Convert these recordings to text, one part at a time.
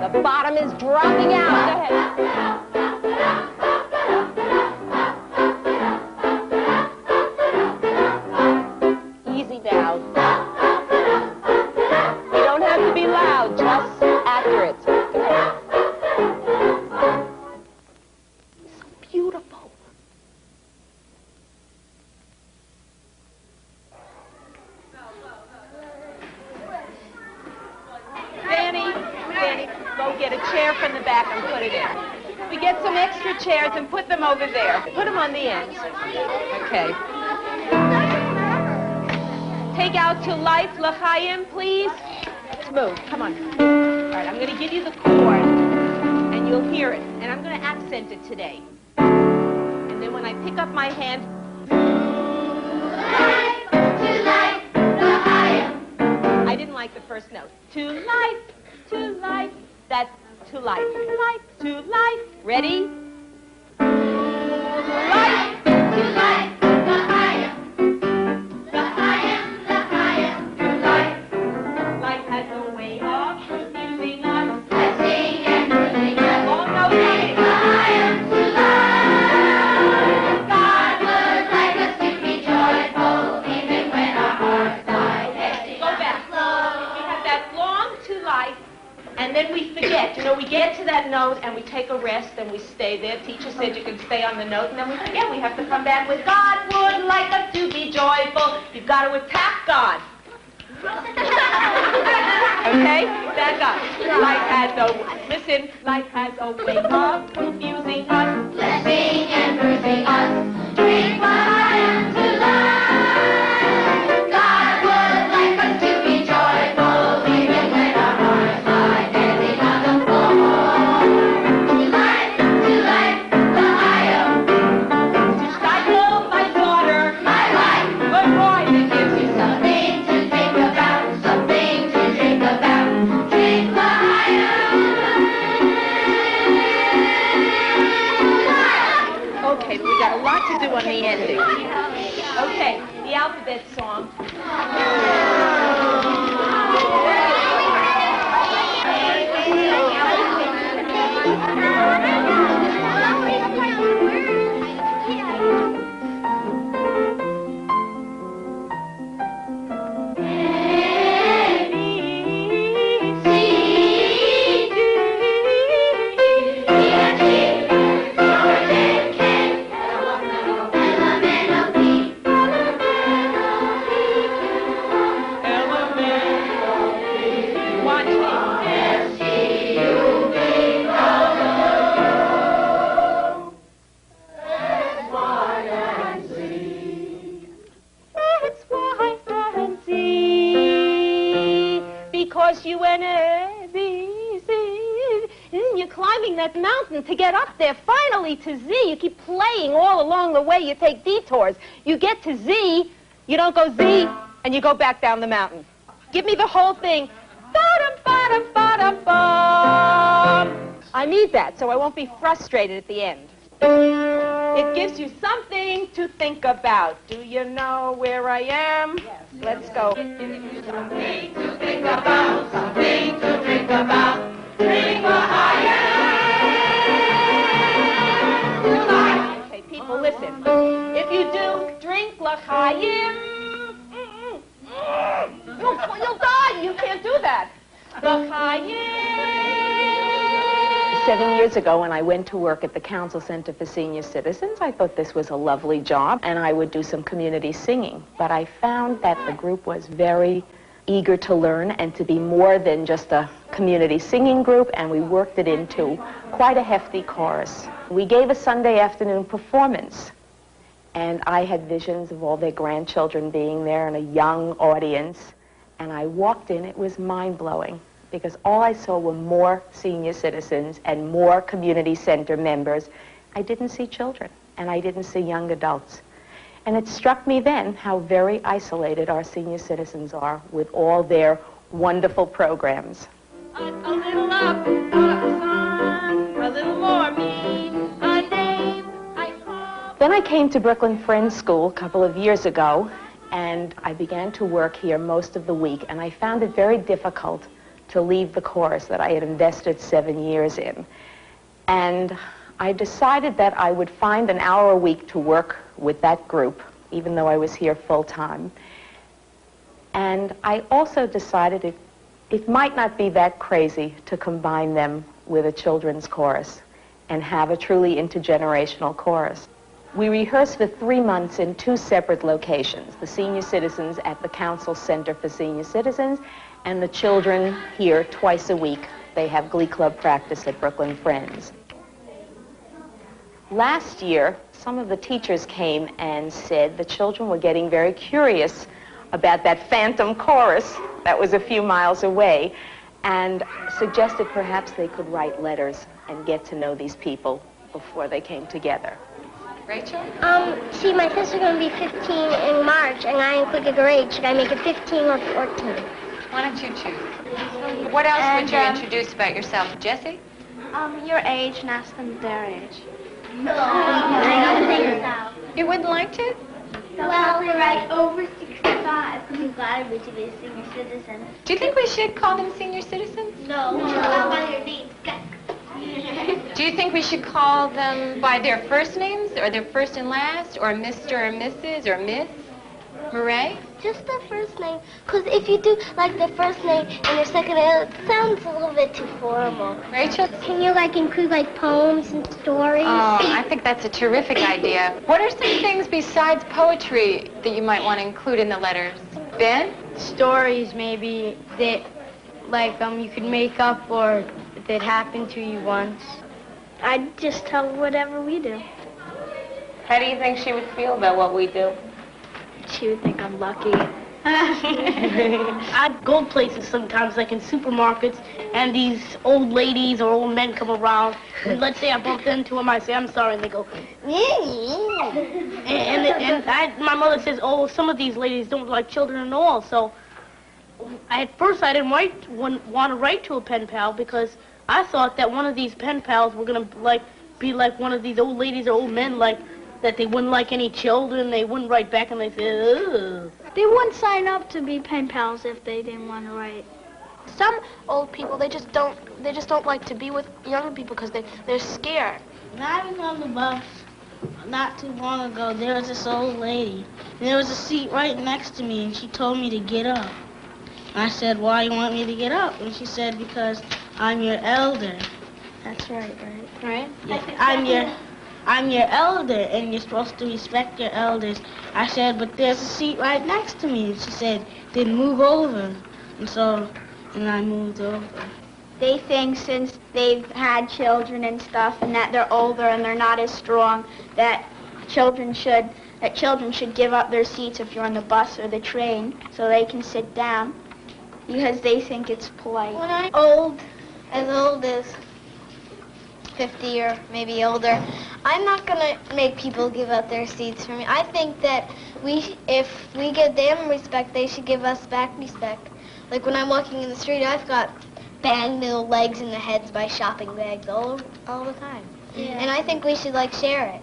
The bottom is dropping out. Go ahead. Easy now. You don't have to be loud, just accurate. Go ahead. So beautiful. Danny, go get a chair from the back and put it in. We get some extra chairs and put them over there. Put them on the ends. Okay. Take out to life, l'chaim, please. Let's move. Come on. All right, I'm going to give you the chord, and you'll hear it. And I'm going to accent it today. And then when I pick up my hand, I didn't like the first note. To life, that's to life. To life. Ready? Life, to life, Life has a way of confusing us. Blessing and bruising us. Oh, no, God would like us to be joyful, even when our hearts are. Go back. We have that long to life, and then we forget. You know, we get to that note, and we take a rest, and we stay there. Teacher said you can stay on the note, and then we forget. We have to come back with, God would like us to be joyful. You've got to attack God. Okay? Back up. Life has a way of confusing us. Blessing and bruising us. Drink wine to life. God would like us to be joyful, even when our hearts lie dancing on the floor. To life, l'chaim. To stifle my daughter, My life, good boy that gives you something to think about, something to drink about. Drink l'chaim. Okay, we got a lot to do on the ending. Okay, the alphabet song. Watch me. That's why fancy, because you went A, B, C, and you're climbing that mountain to get up there, finally to Z. You keep playing all along the way. You take detours. You get to Z, you don't go Z, and you go back down the mountain. Give me the whole thing. Ba-dum, ba-dum, ba-dum, bum. I need that, so I won't be frustrated at the end. It gives you something to think about. Do you know where I am? Yes. Let's go. It gives you something to think about, something to drink about. Drink l'chaim. Okay, people, listen. If you do drink l'chaim, you'll die. You can't do that. L'chaim. 7 years ago, when I went to work at the Council Center for Senior Citizens, I thought this was a lovely job, and I would do some community singing. But I found that the group was very eager to learn and to be more than just a community singing group, and we worked it into quite a hefty chorus. We gave a Sunday afternoon performance, and I had visions of all their grandchildren being there and a young audience, and I walked in. It was mind-blowing, because all I saw were more senior citizens and more community center members. I didn't see children, and I didn't see young adults. And it struck me then how very isolated our senior citizens are with all their wonderful programs. A little up, sun, a little more me, my name I call. Then I came to Brooklyn Friends School a couple of years ago, and I began to work here most of the week, and I found it very difficult to leave the chorus that I had invested 7 years in. And I decided that I would find an hour a week to work with that group, even though I was here full-time. And I also decided it might not be that crazy to combine them with a children's chorus and have a truly intergenerational chorus. We rehearsed for 3 months in 2 separate locations, the senior citizens at the Council Center for Senior Citizens and the children here twice a week. They have Glee Club practice at Brooklyn Friends. Last year, some of the teachers came and said the children were getting very curious about that phantom chorus that was a few miles away, and suggested perhaps they could write letters and get to know these people before they came together. Rachel? See, my sister's going to be 15 in March, and I ain't quick at her age. Should I make it 15 or 14? Why don't you choose? What else would you introduce about yourself? Jessie? Your age and ask them their age. I don't think so. You wouldn't like to? Well, we're like over 65. I'm glad we should be a senior citizen. Do you think we should call them senior citizens? No. Call by their names. Do you think we should call them by their first names, or their first and last, or Mr. or Mrs. or Miss? Murray? Just the first name. Because if you do, like, the first name and your second name, it sounds a little bit too formal. Rachel? Can you, like, include, like, poems and stories? Oh, I think that's a terrific idea. What are some things besides poetry that you might want to include in the letters? Ben? Stories maybe that, like, you could make up or that happened to you once. I'd just tell whatever we do. How do you think she would feel about what we do? She would think I'm lucky. I'd go places sometimes, like in supermarkets, and these old ladies or old men come around, and let's say I bumped into them, I say, I'm sorry, and they go, my mother says, oh, some of these ladies don't like children at all, so at first I didn't want to write to a pen pal, because I thought that one of these pen pals were going to be like one of these old ladies or old men, like, that they wouldn't like any children, they wouldn't write back, and they say, ugh. They wouldn't sign up to be pen pals if they didn't want to write. Some old people, they just don't like to be with younger people because they're scared. When I was on the bus not too long ago, there was this old lady, and there was a seat right next to me, and she told me to get up. And I said, why you want me to get up? And she said, because I'm your elder. That's right? Yeah, I'm your elder, and you're supposed to respect your elders. I said, but there's a seat right next to me. And she said, then move over. And I moved over. They think since they've had children and stuff, and that they're older and they're not as strong, that children should give up their seats if you're on the bus or the train, so they can sit down, because they think it's polite. When I'm old as 50 or maybe older, I'm not going to make people give up their seats for me. I think that if we give them respect, they should give us back respect. Like when I'm walking in the street, I've got banged little legs in the heads by shopping bags all the time. Yeah. And I think we should share it.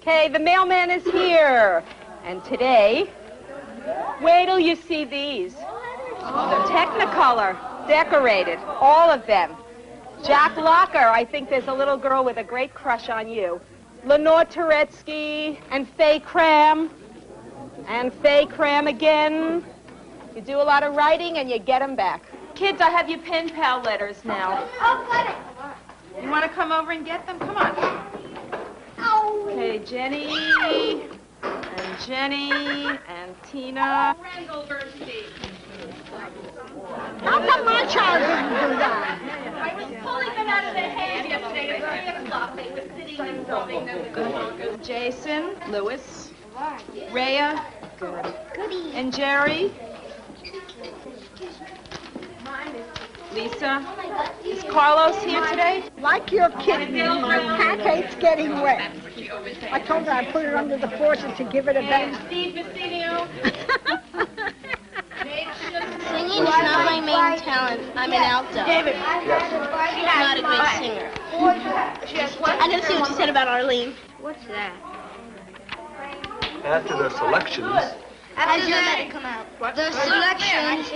Okay, the mailman is here. And today, wait till you see these. The Technicolor, decorated, all of them. Jack Locker, I think there's a little girl with a great crush on you. Lenore Turetsky, and Faye Cram, and Faye Cram again. You do a lot of writing and you get them back. Kids, I have your pen pal letters now. Oh, got it. You want to come over and get them? Come on. Okay, Jenny, and Tina. How come my child didn't do that? I was pulling them out of their hands yesterday at 3 o'clock. They were sitting and solving them. Jason, Lewis, Rhea, and Jerry. Lisa, is Carlos here today? Like your kitten, my cat hates getting wet. I told her I'd put it under the faucet to give it a bath. Steve Vecino. Singing It's not my main talent. I'm an alto. David, I'm not a great singer. I didn't see what you said about Arlene. What's that? After the selections, I didn't know that had come out. The selections.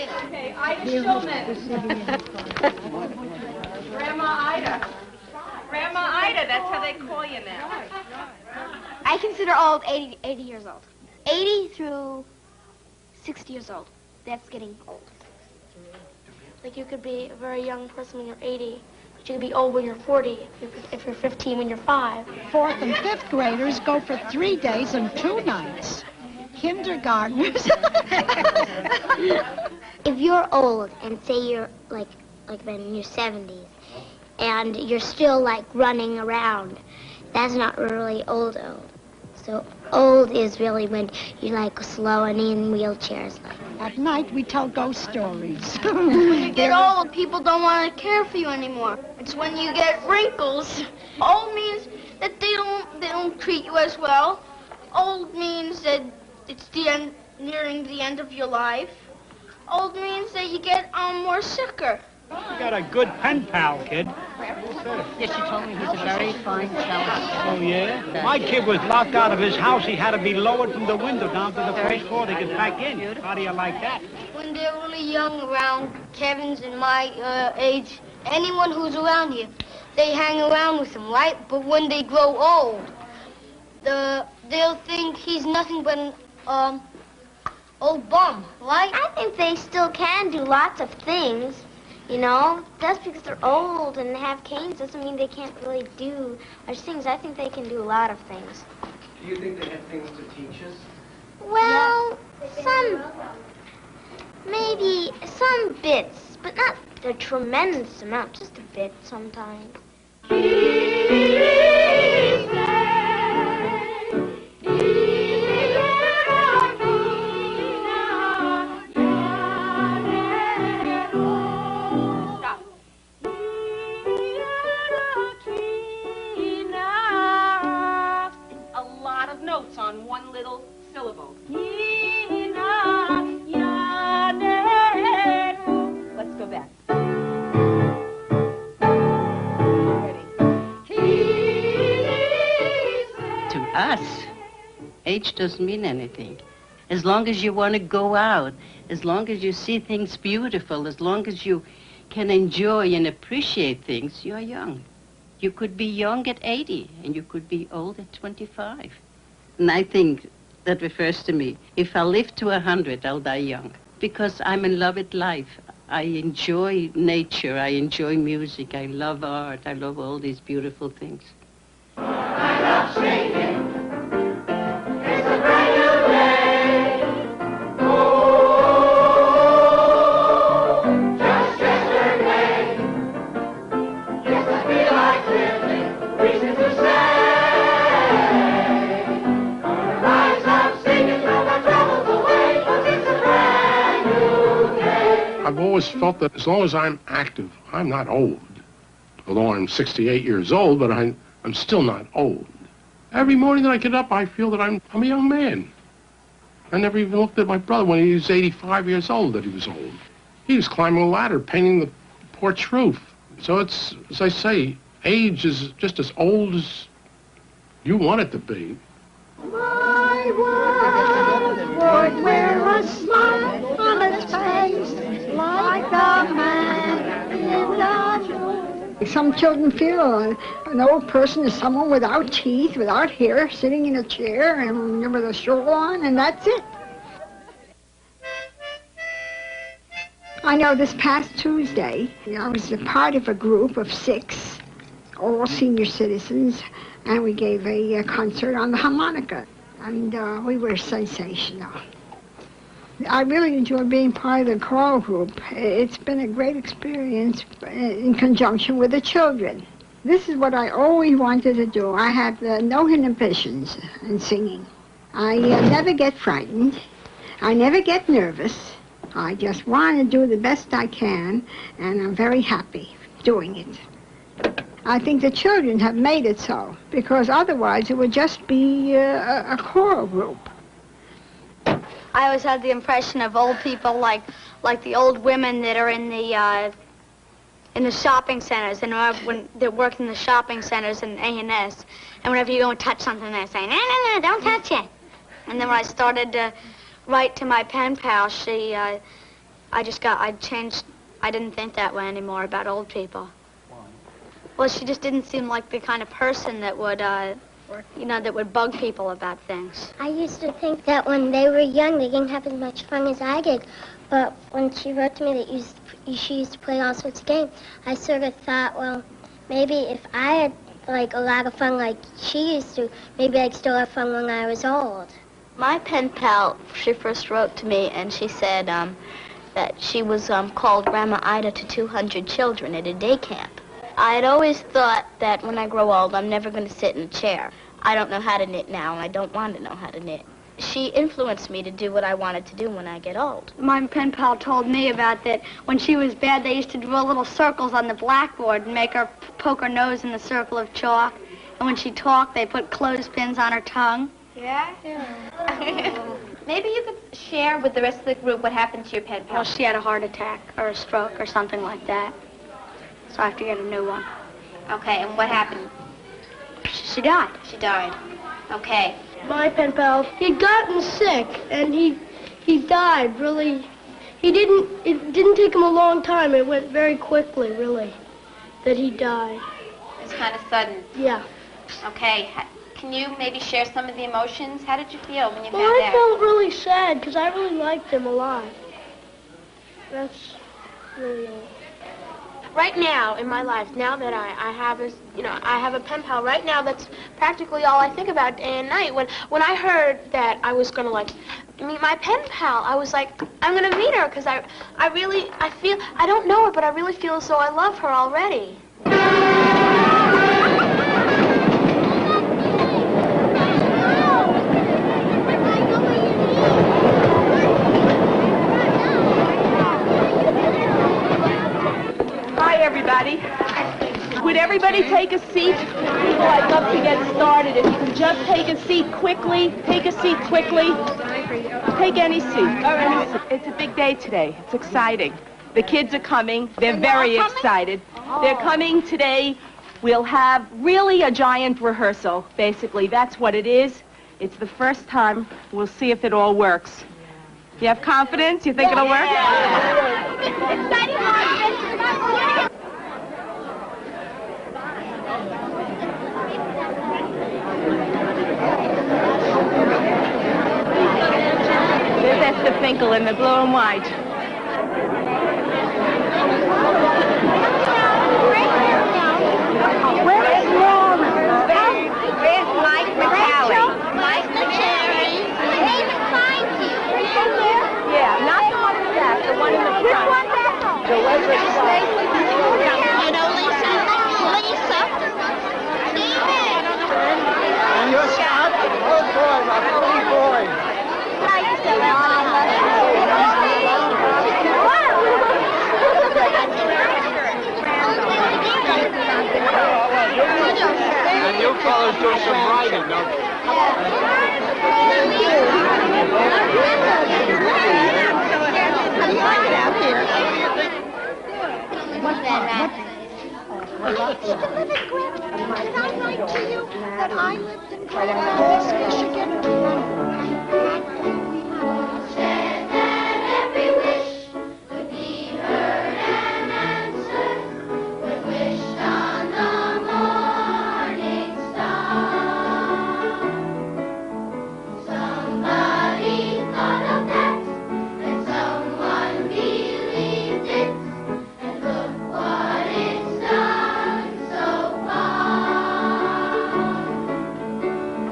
Grandma Ida. Grandma Ida, that's how they call you now. I consider old 80 years old. 80 through 60 years old. That's getting old. Like you could be a very young person when you're 80, but you could be old when you're 40. If you're 15 when you're 5. 4th and 5th graders go for 3 days and 2 nights. Kindergartners. If you're old and say you're like in your 70s and you're still like running around, that's not really old. So old is really when you're like slow and in wheelchairs. At night, we tell ghost stories. When you get old, people don't want to care for you anymore. It's when you get wrinkles. Old means that they don't treat you as well. Old means that it's the end, nearing the end of your life. Old means that you get more sicker. You got a good pen pal, kid. Yes, she told me he's a very fine cellist. Oh, yeah? My kid was locked out of his house. He had to be lowered from the window down to the first floor to get back in. How do you like that? When they're really young around Kevin's and my age, anyone who's around here, they hang around with him, right? But when they grow old, they'll think he's nothing but an old bum, right? I think they still can do lots of things. You know, just because they're old and have canes doesn't mean they can't really do much things. I think they can do a lot of things. do you think they have things to teach us? Well, maybe some bits, but not a tremendous amount, just a bit sometimes. On one little syllable. Let's go back. To us, age doesn't mean anything. As long as you want to go out, as long as you see things beautiful, as long as you can enjoy and appreciate things, you're young. You could be young at 80, and you could be old at 25. And I think that refers to me. If I live to 100, I'll die young. Because I'm in love with life. I enjoy nature. I enjoy music. I love art. I love all these beautiful things. I love singing. It's a brand new day. Oh, just yesterday. Yes, I feel like living. Reason to say. I've always felt that as long as I'm active, I'm not old. Although I'm 68 years old, but I'm still not old. Every morning that I get up, I feel that I'm a young man. I never even looked at my brother when he was 85 years old that he was old. He was climbing a ladder, painting the porch roof. So it's, as I say, age is just as old as you want it to be. My world would wear a smile on its face like a man in the moon. Some children feel an old person is someone without teeth, without hair, sitting in a chair and with a shawl on, and that's it. I know this past Tuesday, I was a part of a group of 6, all senior citizens, and we gave a concert on the harmonica, and we were sensational. I really enjoyed being part of the choral group. It's been a great experience in conjunction with the children. This is what I always wanted to do. I have no inhibitions in singing. I never get frightened. I never get nervous. I just want to do the best I can, and I'm very happy doing it. I think the children have made it so, because otherwise it would just be a choral group. I always had the impression of old people like the old women that are in the shopping centers, and when they work in the shopping centers in A&S, and whenever you go and touch something, they say, no, no, no, don't touch it. And then when I started to write to my pen pal, I changed. I didn't think that way anymore about old people. Why? Well, she just didn't seem like the kind of person that would, that would bug people about things. I used to think that when they were young, they didn't have as much fun as I did. But when she wrote to me that she used to play all sorts of games, I sort of thought, well, maybe if I had, like, a lot of fun like she used to, maybe I'd still have fun when I was old. My pen pal, she first wrote to me, and she said that she was called Grandma Ida to 200 children at a day camp. I had always thought that when I grow old, I'm never going to sit in a chair. I don't know how to knit now, and I don't want to know how to knit. She influenced me to do what I wanted to do when I get old. My pen pal told me about that when she was bad, they used to draw little circles on the blackboard and make her poke her nose in the circle of chalk. And when she talked, they put clothespins on her tongue. Yeah? Maybe you could share with the rest of the group what happened to your pen pal. Well, she had a heart attack or a stroke or something like that. So I have to get a new one. Okay, and what happened? She died. She died. Okay. My pen pal, he'd gotten sick, and he died, really. It didn't take him a long time. It went very quickly, really, that he died. It was kind of sudden. Yeah. Okay. Can you maybe share some of the emotions? How did you feel when you Well, found I out? felt really sad, because I really liked him a lot. That's really all. Right now in my life, now that I have a pen pal right now, that's practically all I think about day and night. When I heard that I was gonna meet my pen pal, I was like, I'm gonna meet her because I feel, I don't know her, but I really feel as though I love her already. Hi, everybody. Would everybody take a seat? I'd love to get started. If you can just take a seat quickly, take a seat quickly. Take any seat. It's a big day today. It's exciting. The kids are coming. They're very excited. They're coming today. We'll have really a giant rehearsal, basically. That's what it is. It's the first time. We'll see if it all works. You have confidence? You think it'll work? There's Esther Finkel in the blue and white. Where's Laura? Where's Mike McCallie? Mike McCallie. They even find you. Yeah, not the one in the back, the one in the front. Which one back? You know Lisa? Lisa? David. And your Scott? Oh, boy, my pretty boy. And you fellas do some writing, don't you? Did I write to you that I lived in Columbus, Michigan? Said that every wish could be heard and answered when wished on the morning star. Somebody thought of that, and someone believed it, and look what it's done so far.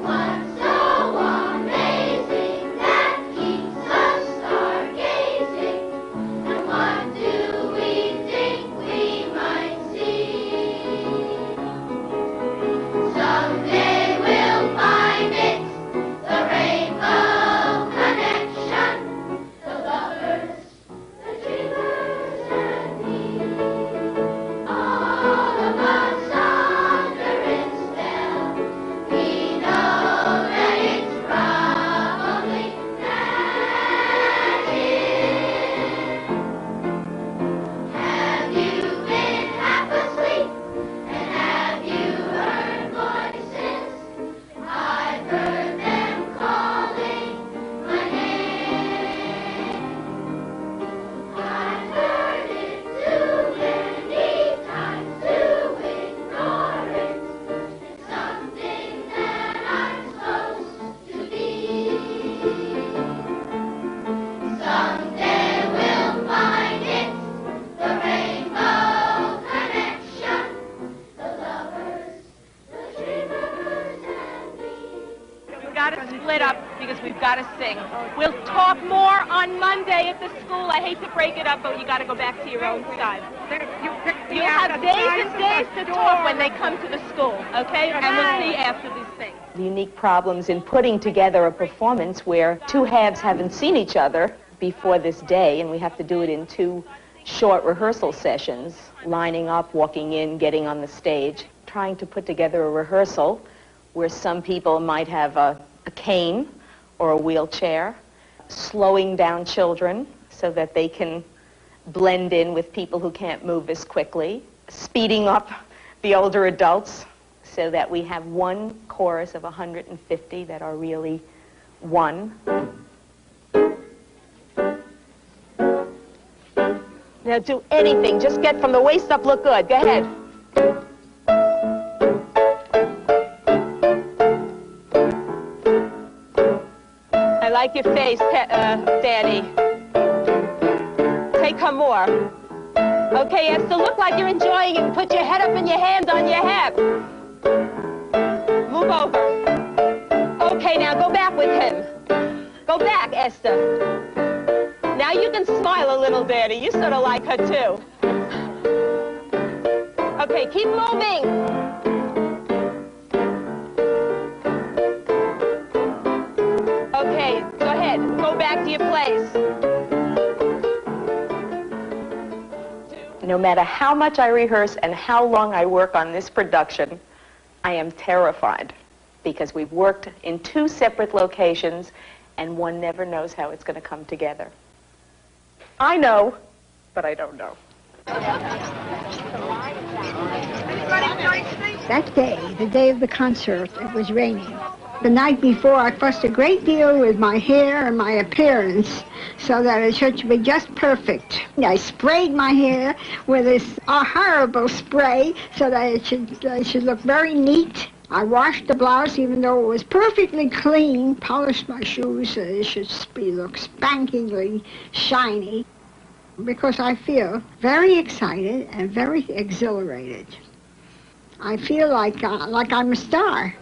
What's so amazing that to split up because we've got to sing. We'll talk more on Monday at the school. I hate to break it up, but you got to go back to your own side. You have days and days to talk when they come to the school, okay? And we'll see after these things. The unique problems in putting together a performance where two halves haven't seen each other before this day, and we have to do it in 2 short rehearsal sessions, lining up, walking in, getting on the stage, trying to put together a rehearsal where some people might have a cane or a wheelchair, slowing down children so that they can blend in with people who can't move as quickly, speeding up the older adults so that we have one chorus of 150 that are really one. Now do anything, just get from the waist up, look good. Go ahead. I like your face, Danny. Take some more. Okay, Esther, look like you're enjoying it. Put your head up and your hand on your hip. Move over. Okay, now go back with him. Go back, Esther. Now you can smile a little, Danny. You sort of like her, too. Okay, keep moving. Okay, go ahead. Go back to your place. No matter how much I rehearse and how long I work on this production, I am terrified because we've worked in 2 separate locations and one never knows how it's going to come together. I know, but I don't know. That day, the day of the concert, it was raining. The night before, I fussed a great deal with my hair and my appearance so that it should be just perfect. I sprayed my hair with this horrible spray so that it should look very neat. I washed the blouse even though it was perfectly clean, polished my shoes so it should look spankingly shiny, because I feel very excited and very exhilarated. I feel like I'm a star.